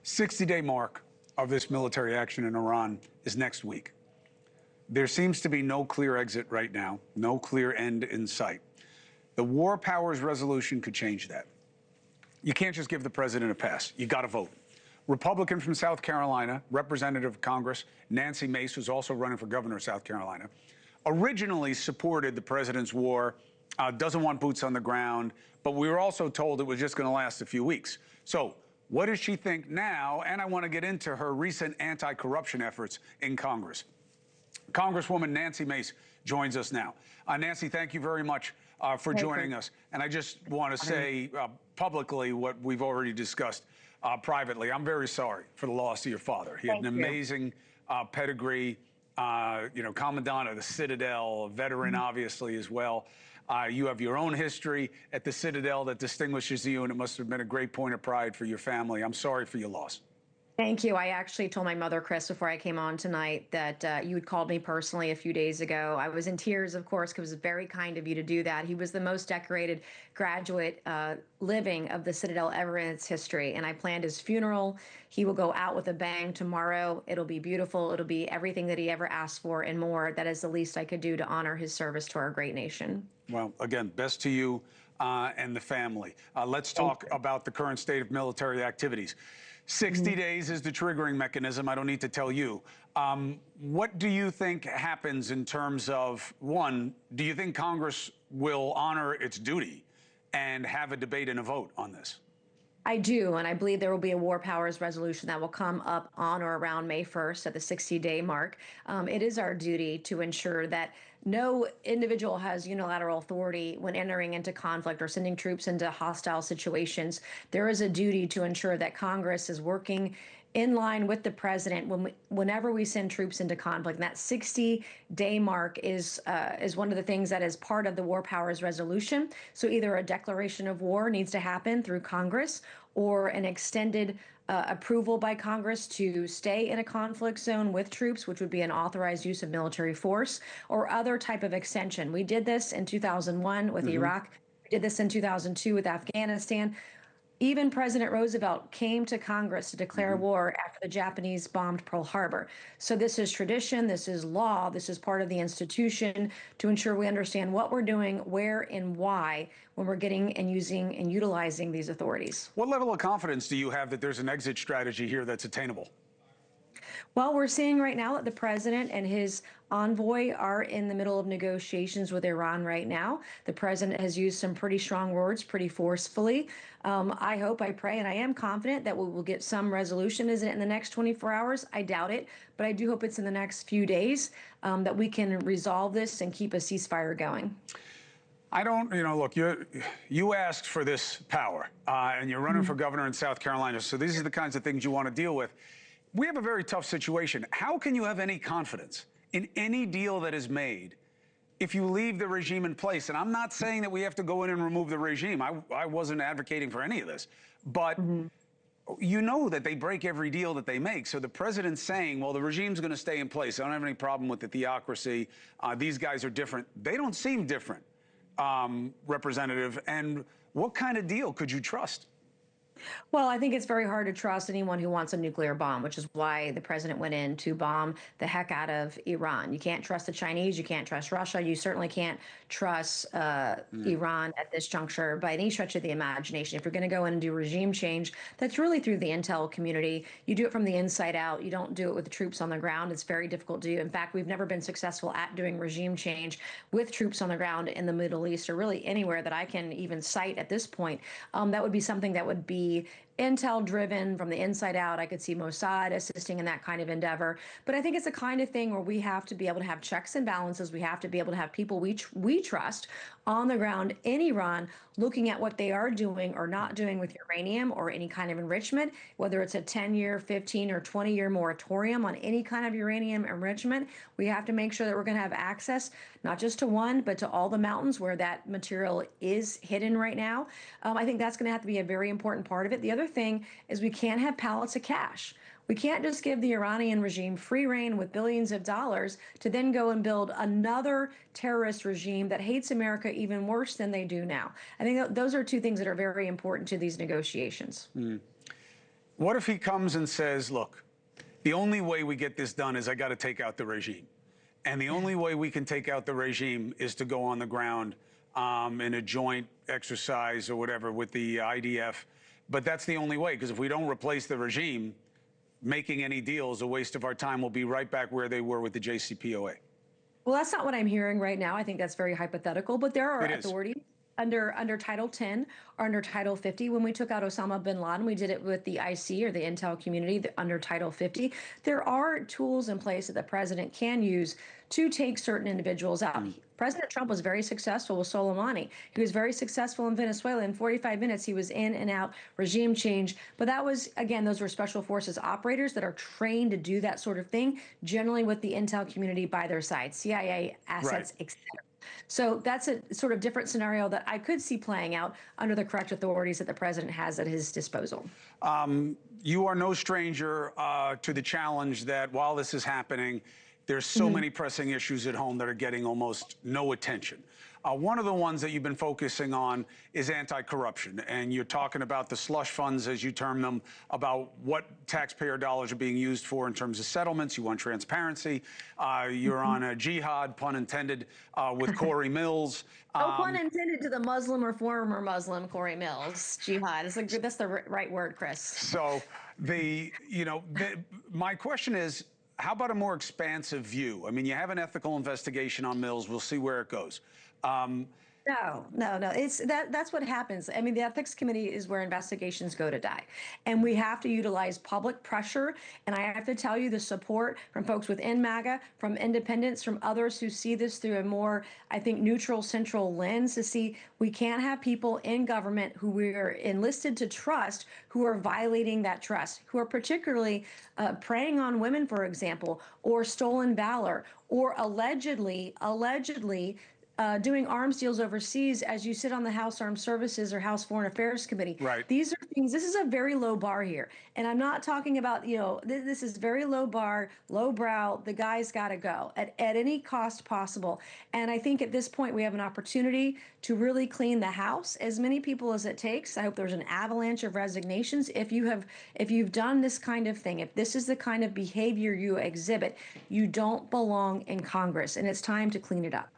60-day mark of this military action in Iran is next week. There seems to be no clear exit right now, no clear end in sight. The War Powers Resolution could change that. You can't just give the president a pass. You got to vote. Republican from South Carolina, representative of Congress, Nancy Mace, who's also running for governor of South Carolina, originally supported the president's war, doesn't want boots on the ground, but we were also told it was just going to last a few weeks. So what does she think now? And I want to get into her recent anti-corruption efforts in Congress. Congresswoman Nancy Mace joins us now. Nancy, thank you very much for joining us. And I just want to say publicly what we've already discussed privately. I'm very sorry for the loss of your father. He had an amazing pedigree, Commandant of the Citadel, a veteran, obviously, as well. You have your own history at the Citadel that distinguishes you, and it must have been a great point of pride for your family. I'm sorry for your loss. Thank you. I actually told my mother, Chris, before I came on tonight that you had called me personally a few days ago. I was in tears, of course, because it was very kind of you to do that. He was the most decorated graduate living of the Citadel ever in its history, and I planned his funeral. He will go out with a bang tomorrow. It'll be beautiful. It'll be everything that he ever asked for and more. That is the least I could do to honor his service to our great nation. Well, again, best to you and the family. Let's talk about the current state of military activities. 60 days is the triggering mechanism. I don't need to tell you. What do you think happens in terms of, one, do you think Congress will honor its duty and have a debate and a vote on this? I do, and I believe there will be a War Powers Resolution that will come up on or around May 1st at the 60-day mark. It is our duty to ensure that no individual has unilateral authority when entering into conflict or sending troops into hostile situations. There is a duty to ensure that Congress is working in line with the president whenever we send troops into conflict. And that 60-day mark is one of the things that is part of the War Powers Resolution. So either a declaration of war needs to happen through Congress or an extended approval by Congress to stay in a conflict zone with troops, which would be an authorized use of military force, or other type of extension. We did this in 2001 with Iraq. We did this in 2002 with Afghanistan. Even President Roosevelt came to Congress to declare war after the Japanese bombed Pearl Harbor. So this is tradition, this is law, this is part of the institution to ensure we understand what we're doing, where and why when we're getting and using and utilizing these authorities. What level of confidence do you have that there's an exit strategy here that's attainable? Well, we're seeing right now that the president and his envoy are in the middle of negotiations with Iran right now. The president has used some pretty strong words, pretty forcefully. I hope, I pray, and I am confident that we will get some resolution. Is it in the next 24 hours? I doubt it, but I do hope it's in the next few days that we can resolve this and keep a ceasefire going. I don't, look, you asked for this power, and you're running for governor in South Carolina, so these are the kinds of things you want to deal with. We have a very tough situation. How can you have any confidence in any deal that is made if you leave the regime in place? And I'm not saying that we have to go in and remove the regime. I wasn't advocating for any of this. But you know that they break every deal that they make. So the president's saying, well, the regime's going to stay in place. I don't have any problem with the theocracy. These guys are different. They don't seem different, Representative. And what kind of deal could you trust? Well, I think it's very hard to trust anyone who wants a nuclear bomb, which is why the president went in to bomb the heck out of Iran. You can't trust the Chinese. You can't trust Russia. You certainly can't trust Iran at this juncture by any stretch of the imagination. If you're going to go in and do regime change, that's really through the intel community. You do it from the inside out. You don't do it with the troops on the ground. It's very difficult to do. In fact, we've never been successful at doing regime change with troops on the ground in the Middle East or really anywhere that I can even cite at this point. That would be something that would be intel driven from the inside out. I could see Mossad assisting in that kind of endeavor. But I think it's the kind of thing where we have to be able to have checks and balances. We have to be able to have people we trust on the ground in Iran looking at what they are doing or not doing with uranium or any kind of enrichment, whether it's a 10-year, 15 or 20-year moratorium on any kind of uranium enrichment. We have to make sure that we're going to have access not just to one, but to all the mountains where that material is hidden right now. I think that's going to have to be a very important part of it. The other thing is we can't have pallets of cash. We can't just give the Iranian regime free rein with billions of dollars to then go and build another terrorist regime that hates America even worse than they do now. I think those are two things that are very important to these negotiations. What if he comes and says, look, the only way we get this done is I got to take out the regime. And the only way we can take out the regime is to go on the ground in a joint exercise or whatever with the IDF. But that's the only way, because if we don't replace the regime, making any deal is a waste of our time. We'll be right back where they were with the JCPOA. Well, that's not what I'm hearing right now. I think that's very hypothetical, but there are It is. authorities under Title 10 or under Title 50. When we took out Osama bin Laden, we did it with the IC or the intel community under Title 50. There are tools in place that the president can use to take certain individuals out. President Trump was very successful with Soleimani. He was very successful in Venezuela. In 45 minutes, he was in and out, regime change. But that was, again, those were special forces operators that are trained to do that sort of thing, generally with the intel community by their side, CIA assets, Right. etc. So that's a sort of different scenario that I could see playing out under the correct authorities that the president has at his disposal. You are no stranger to the challenge that while this is happening, there's so many pressing issues at home that are getting almost no attention. One of the ones that you've been focusing on is anti-corruption, and you're talking about the slush funds, as you term them, about what taxpayer dollars are being used for in terms of settlements. You want transparency. You're on a jihad, pun intended, with Corey Mills. No pun intended to the Muslim or former Muslim Corey Mills. Jihad. That's the right word, Chris. So my question is, how about a more expansive view? I mean, you have an ethical investigation on Mills. We'll see where it goes. No. That's what happens. I mean, the ethics committee is where investigations go to die. And we have to utilize public pressure. And I have to tell you the support from folks within MAGA, from independents, from others who see this through a more, I think, neutral, central lens to see we can't have people in government who we are enlisted to trust who are violating that trust, who are particularly preying on women, for example, or stolen valor, or allegedly doing arms deals overseas as you sit on the House Armed Services or House Foreign Affairs Committee. Right. These are things, this is a very low bar here. And I'm not talking about, this is very low bar, low brow. The guy's got to go at any cost possible. And I think at this point we have an opportunity to really clean the house, as many people as it takes. I hope there's an avalanche of resignations. If you've done this kind of thing, if this is the kind of behavior you exhibit, you don't belong in Congress, and it's time to clean it up.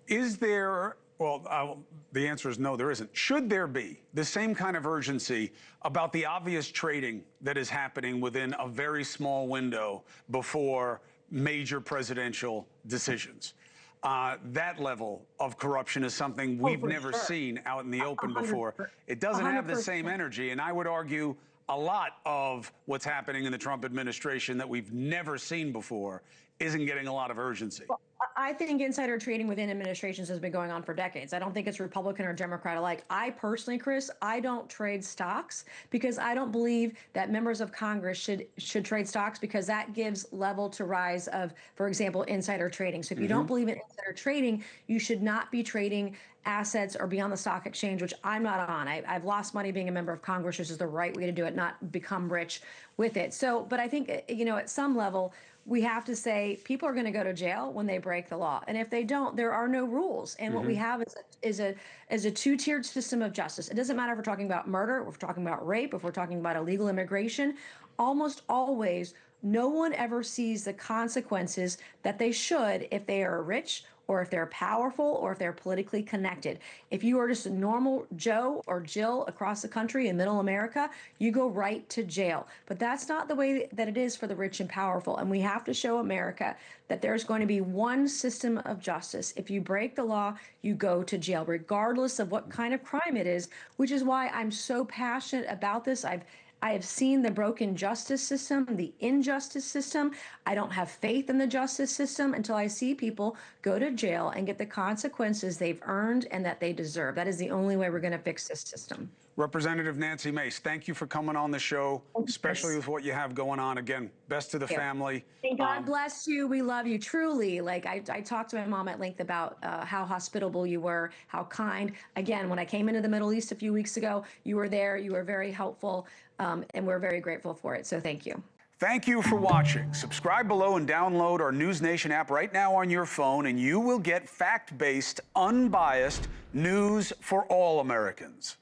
Is there, well, the answer is no, there isn't. Should there be the same kind of urgency about the obvious trading that is happening within a very small window before major presidential decisions? That level of corruption is something we've never seen out in the open before. It doesn't have the same energy, and I would argue a lot of what's happening in the Trump administration that we've never seen before isn't getting a lot of urgency. I think insider trading within administrations has been going on for decades. I don't think it's Republican or Democrat alike. I personally, Chris, I don't trade stocks because I don't believe that members of Congress should trade stocks, because that gives level to rise of, for example, insider trading. So if you don't believe in insider trading, you should not be trading assets or be on the stock exchange, which I'm not on. I've lost money being a member of Congress, which is the right way to do it, not become rich with it. So, but I think, at some level, we have to say people are going to go to jail when they break the law, and if they don't, there are no rules. And what we have is a two-tiered system of justice. It doesn't matter if we're talking about murder, if we're talking about rape, if we're talking about illegal immigration. Almost always, no one ever sees the consequences that they should if they are rich, or if they're powerful, or if they're politically connected. If you are just a normal Joe or Jill across the country in middle America, you go right to jail. But that's not the way that it is for the rich and powerful. And we have to show America that there's going to be one system of justice. If you break the law, you go to jail, regardless of what kind of crime it is, which is why I'm so passionate about this. I have seen the broken justice system, the injustice system. I don't have faith in the justice system until I see people go to jail and get the consequences they've earned and that they deserve. That is the only way we're going to fix this system. Representative Nancy Mace, thank you for coming on the show, especially with what you have going on. Again, best to the family. And God bless you. We love you, truly. Like I talked to my mom at length about how hospitable you were, how kind. Again, when I came into the Middle East a few weeks ago, you were there. You were very helpful, and we're very grateful for it. So thank you. Thank you for watching. Subscribe below and download our NewsNation app right now on your phone, and you will get fact-based, unbiased news for all Americans.